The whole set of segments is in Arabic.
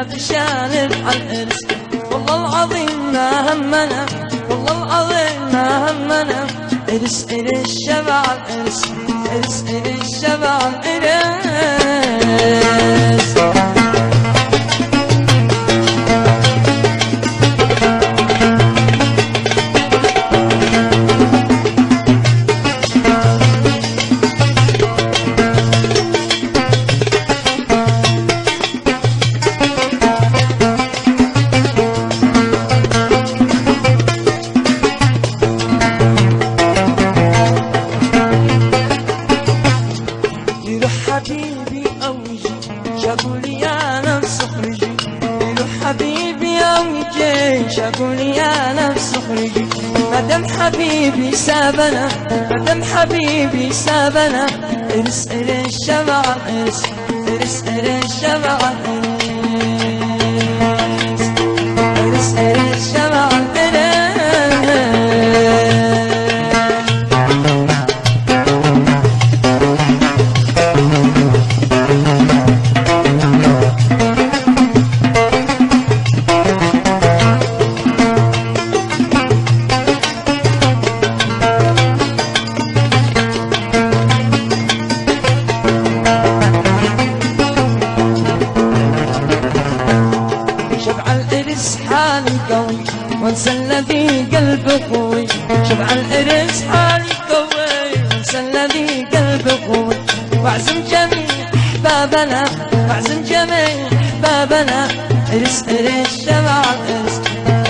لا بشانب عالإرس. والله العظيم ما همنا، والله العظيم ما همنا. إرس إرس شبع الإرس، إرس إرس شبع الإرس. حبيبي أو يجي شافولي يا نفس اخرجي. يروح حبيبي أو يجي شافولي يا نفس اخرجي. مادام حبيبي سابنا، مادام حبيبي سابنا. إرس إرس شبع الإرس، إرس إرس شبع الإرس، إرس إرس شبع الإرس. حالي قوي وانسى الذي قلبه قوي. شبع الإرس حالي قوي وانسى الذي قلبه قوي. واعزم جميع احبابنا، واعزم جميع احبابنا. إرس إرس شبع الإرس،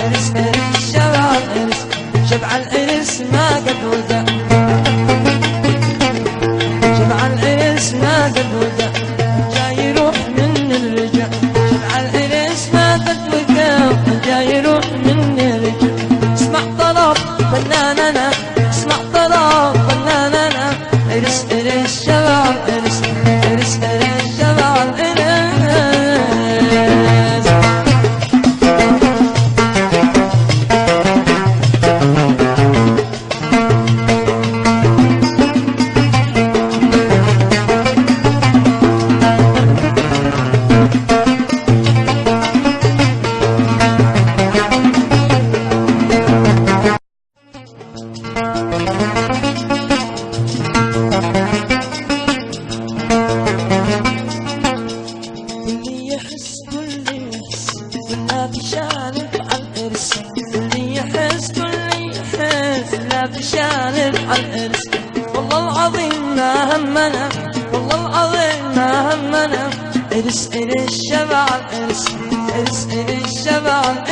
إرس إرس شبع الإرس. شبع الإرس ما قد ودع، شبع الإرس ما قد ودع. جاي يروح من الرجع. شبع الإرس ما قد ودع، جاي يروح مني رجع. اسمع طلب فناننا، اسمع طلب فناننا. إرس إرس شبع الإرس، إرس إرس شبع الإرس. بشانب عالإرس. والله العظيم ما همنا، والله العظيم ما همنا. إرس إرس شبع الإرس، إرس إرس شبع الإرس.